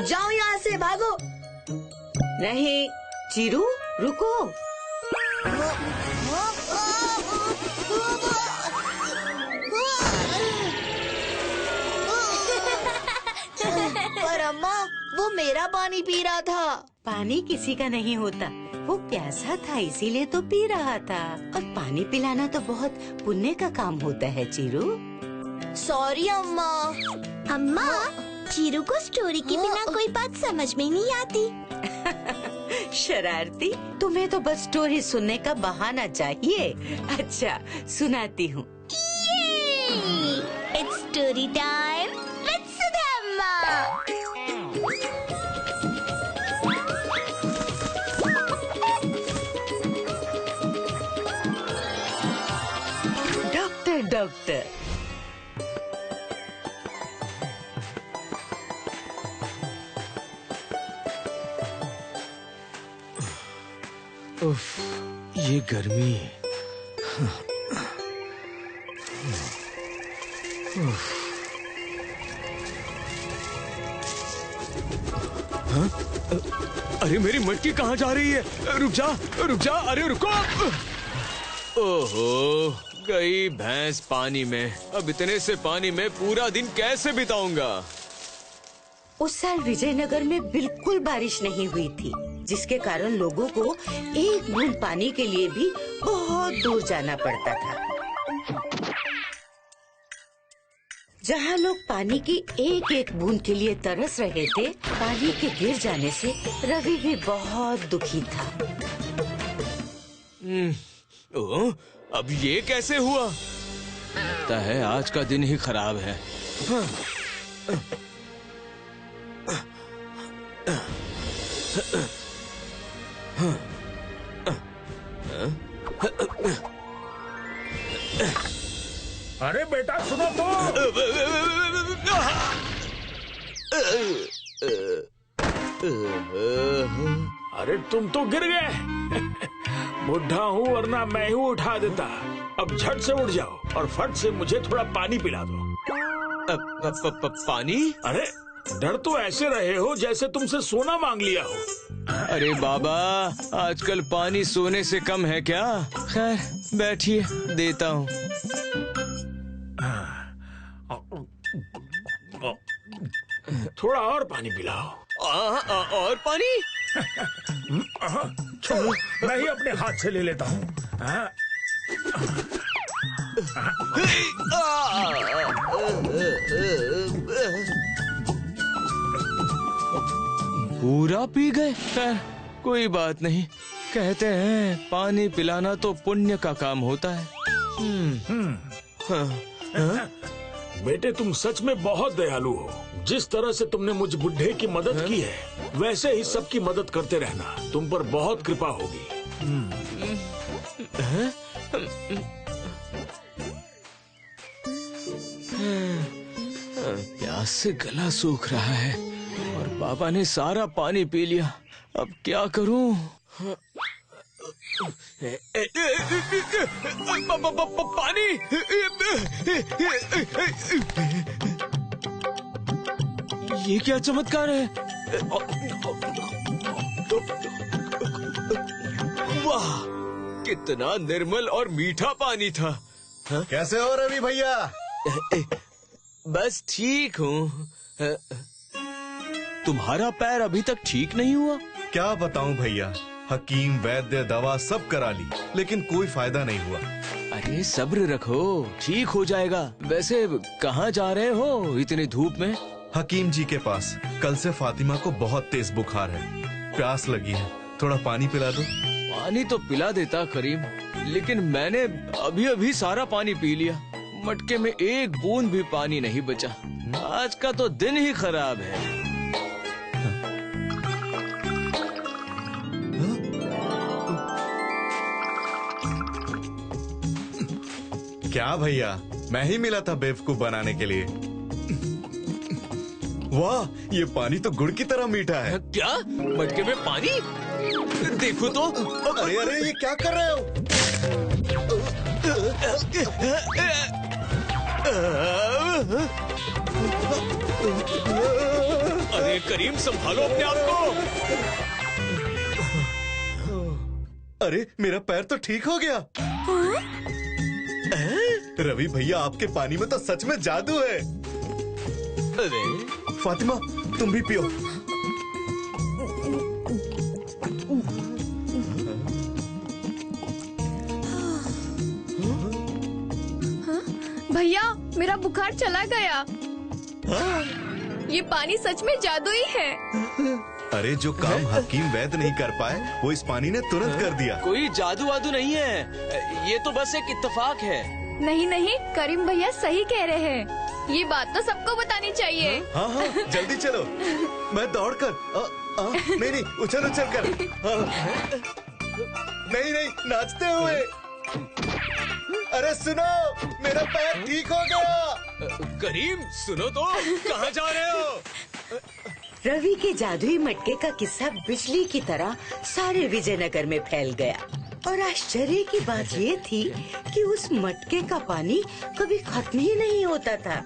जाओ यहाँ से, भागो। नहीं चिरू, रुको। पर अम्मा, वो मेरा पानी पी रहा था। पानी किसी का नहीं होता, वो प्यासा था इसीलिए तो पी रहा था। और पानी पिलाना तो बहुत पुण्य का काम होता है चिरू। सॉरी अम्मा। अम्मा, चिरू को स्टोरी के बिना कोई बात समझ में नहीं आती। शरारती, तुम्हें तो बस स्टोरी सुनने का बहाना चाहिए। अच्छा सुनाती हूँ। इट्स स्टोरी टाइम विद सुधा अम्मा। डॉक्टर डॉक्टर उफ, ये गर्मी। हाँ? अरे मेरी मटकी कहाँ जा रही है? रुक जा, अरे रुको। ओहो, गई भैंस पानी में। अब इतने से पानी में पूरा दिन कैसे बिताऊंगा? उस साल विजयनगर में बिल्कुल बारिश नहीं हुई थी, जिसके कारण लोगों को एक बूंद पानी के लिए भी बहुत दूर जाना पड़ता था। जहाँ लोग पानी की एक एक बूंद के लिए तरस रहे थे, पानी के गिर जाने से रवि भी बहुत दुखी था। ओह, अब ये कैसे हुआ? लगता है आज का दिन ही खराब है। अरे बेटा सुनो तो। अरे तुम तो गिर गए। बुढ़ा हूँ वरना मैं ही उठा देता। अब झट से उठ जाओ और फट से मुझे थोड़ा पानी पिला दो। पानी? अरे डर तो ऐसे रहे हो जैसे तुमसे सोना मांग लिया हो। अरे बाबा, आजकल पानी सोने से कम है क्या? खैर बैठिए, देता हूँ। थोड़ा और पानी पिलाओ। और पानी? चलो मैं ही अपने हाथ से ले लेता हूँ। पूरा पी गए। खैर कोई बात नहीं, कहते हैं पानी पिलाना तो पुण्य का काम होता है। बेटे तुम सच में बहुत दयालु हो। जिस तरह से तुमने मुझ बुढ़े की मदद की है, वैसे ही सबकी मदद करते रहना। तुम पर बहुत कृपा होगी। प्यास से गला सूख रहा है और बाबा ने सारा पानी पी लिया। अब क्या करूं? पानी! ये क्या चमत्कार है? वाह, कितना निर्मल और मीठा पानी था। हा? कैसे हो रवि भैया? बस ठीक हूँ। तुम्हारा पैर अभी तक ठीक नहीं हुआ? क्या बताऊं भैया, हकीम वैद्य दवा सब करा ली, लेकिन कोई फायदा नहीं हुआ। अरे सब्र रखो, ठीक हो जाएगा। वैसे कहाँ जा रहे हो इतनी धूप में? हकीम जी के पास। कल से फातिमा को बहुत तेज बुखार है, प्यास लगी है, थोड़ा पानी पिला दो। पानी तो पिला देता करीम, लेकिन मैंने अभी अभी सारा पानी पी लिया। मटके में एक बूंद भी पानी नहीं बचा। आज का तो दिन ही खराब है। क्या भैया, मैं ही मिला था बेवकूफ बनाने के लिए। वाह, ये पानी तो गुड़ की तरह मीठा है। क्या? मटके में पानी? देखो तो। अरे अरे, ये क्या कर रहे हो? अरे करीम, संभालो अपने आप को। अरे मेरा पैर तो ठीक हो गया। रवि भैया, आपके पानी में तो सच में जादू है। अरे फातिमा, तुम भी पियो। भैया, मेरा बुखार चला गया। ये पानी सच में जादुई है। अरे जो काम हकीम वैद्य नहीं कर पाए वो इस पानी ने तुरंत कर दिया। कोई जादू वादू नहीं है, ये तो बस एक इत्तेफाक है। नहीं नहीं, करीम भैया सही कह रहे हैं। ये बात तो सबको बतानी चाहिए। हाँ हाँ, जल्दी चलो। मैं दौड़कर नहीं नहीं, उछल उछल कर। नहीं नहीं, नाचते हुए। अरे सुनो, मेरा पैर ठीक हो गया। करीम सुनो तो, कहाँ जा रहे हो? रवि के जादुई मटके का किस्सा बिजली की तरह सारे विजयनगर में फैल गया। और आश्चर्य की बात ये थी कि उस मटके का पानी कभी खत्म ही नहीं होता था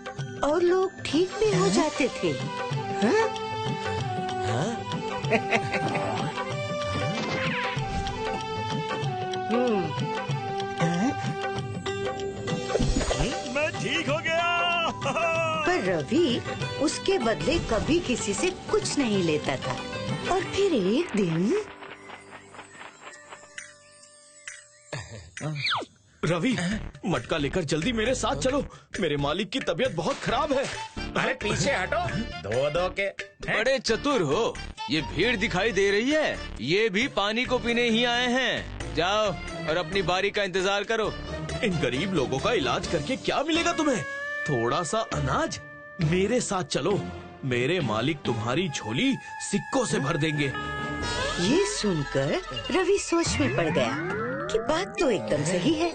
और लोग ठीक भी हो जाते थे। हाँ? मैं ठीक हो गया। पर रवि उसके बदले कभी किसी से कुछ नहीं लेता था। और फिर एक दिन रवि, मटका लेकर जल्दी मेरे साथ चलो। मेरे मालिक की तबीयत बहुत खराब है। अरे पीछे हटो, धो धो के। बड़े चतुर हो, ये भीड़ दिखाई दे रही है, ये भी पानी को पीने ही आए हैं। जाओ और अपनी बारी का इंतजार करो। इन गरीब लोगों का इलाज करके क्या मिलेगा तुम्हें? थोड़ा सा अनाज। मेरे साथ चलो, मेरे मालिक तुम्हारी झोली सिक्कों से भर देंगे। ये सुनकर रवि सोच में पड़ गया कि बात तो एकदम सही है।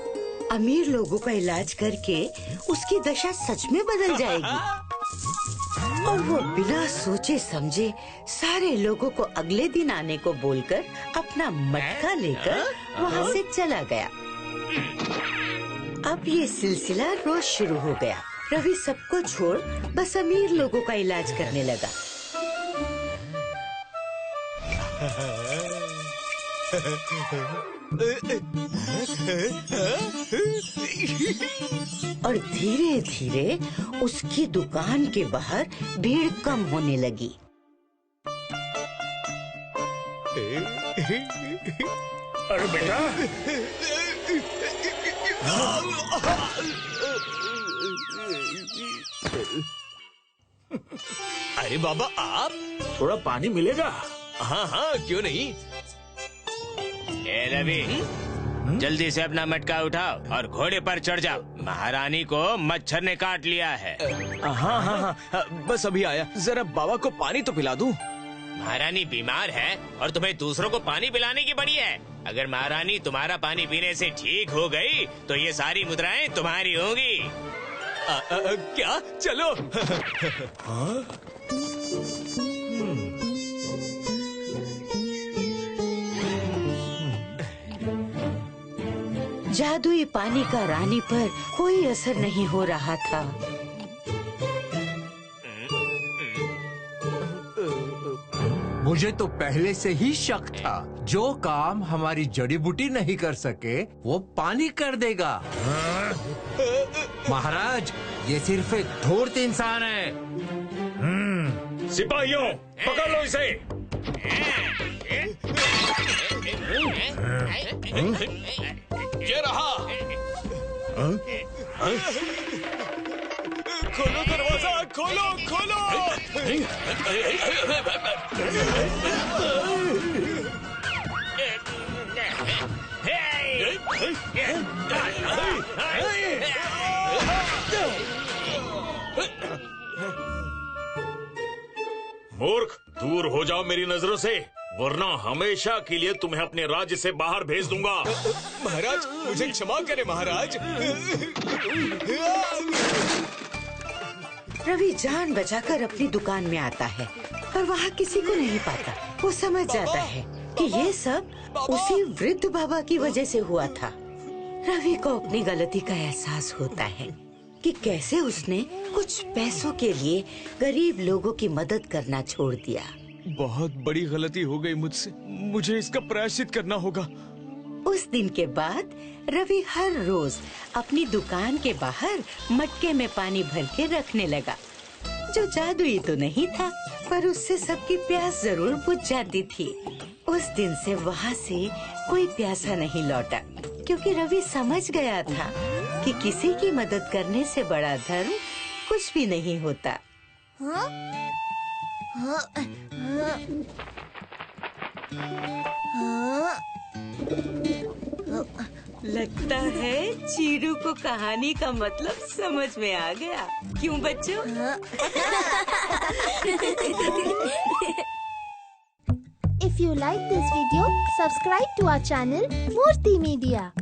अमीर लोगों का इलाज करके उसकी दशा सच में बदल जाएगी। और वो बिना सोचे समझे सारे लोगों को अगले दिन आने को बोलकर अपना मटका लेकर वहाँ से चला गया। अब ये सिलसिला रोज शुरू हो गया। रवि सबको छोड़ बस अमीर लोगों का इलाज करने लगा। और धीरे धीरे उसकी दुकान के बाहर भीड़ कम होने लगी। अरे बेटा, अरे बाबा, आप? थोड़ा पानी मिलेगा? हाँ हाँ, क्यों नहीं। ए रवि, जल्दी से अपना मटका उठाओ और घोड़े पर चढ़ जाओ। महारानी को मच्छर ने काट लिया है। हाँ हाँ हाँ, बस अभी आया। जरा बाबा को पानी तो पिला दूं। महारानी बीमार है और तुम्हें दूसरों को पानी पिलाने की पड़ी है। अगर महारानी तुम्हारा पानी पीने से ठीक हो गई तो ये सारी मुद्राएं तुम्हारी होंगी। क्या? चलो। जादुई पानी का रानी पर कोई असर नहीं हो रहा था। मुझे तो पहले से ही शक था, जो काम हमारी जड़ी बूटी नहीं कर सके वो पानी कर देगा। महाराज, ये सिर्फ एक धूर्त इंसान है। सिपाहियों, पकड़ लो इसे। ये रहा। खोलो दरवाजा, खोलो खोलो। मूर्ख, दूर हो जाओ मेरी नजरों से, वरना हमेशा के लिए तुम्हें अपने राज्य से बाहर भेज दूंगा। महाराज, मुझे क्षमा करें महाराज। रवि जान बचाकर अपनी दुकान में आता है पर वहाँ किसी को नहीं पाता। वो समझ जाता है कि ये सब उसी वृद्ध बाबा की वजह से हुआ था। रवि को अपनी गलती का एहसास होता है कि कैसे उसने कुछ पैसों के लिए गरीब लोगों की मदद करना छोड़ दिया। बहुत बड़ी गलती हो गई मुझसे, मुझे इसका प्रायश्चित करना होगा। उस दिन के बाद रवि हर रोज अपनी दुकान के बाहर मटके में पानी भर के रखने लगा, जो जादुई तो नहीं था, पर उससे सबकी प्यास जरूर बुझ जाती थी। उस दिन से वहाँ से कोई प्यासा नहीं लौटा, क्योंकि रवि समझ गया था कि किसी की मदद करने से बड़ा धर्म कुछ भी नहीं होता। हाँ? हाँ? हाँ? हाँ? लगता है चीरू को कहानी का मतलब समझ में आ गया, क्यों बच्चों? If you like this video, subscribe to our channel Murthy Media.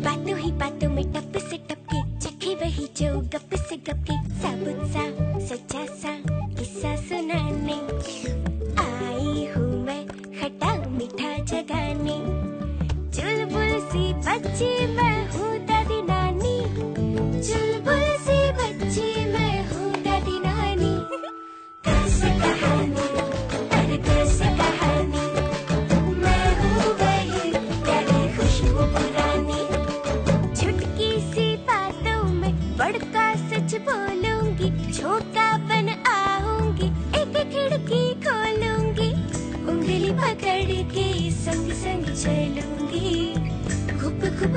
बातों ही बातों में टप से टपके, चखे वही जो गप से गपके, साबुत सा सच्चा सा किस्सा सुनाने आई हूँ मैं खट्टा मीठा जगाने। चुलबुल सी बच्ची मैं हूँ दादी नानी, चुलबुल सी बच्ची मैं हूँ दादी नानी। कैसे कहानी, अरे कैसे कहानी, मैं हूँ वही प्यारी खुशबू पुरानी। छुटकी सी बातों में बड़का सच बोलूंगी, छोटा बन आऊंगी, एक खिड़की खोलूंगी, उंगली पकड़ के संग संग चलूंगी, खूब खूब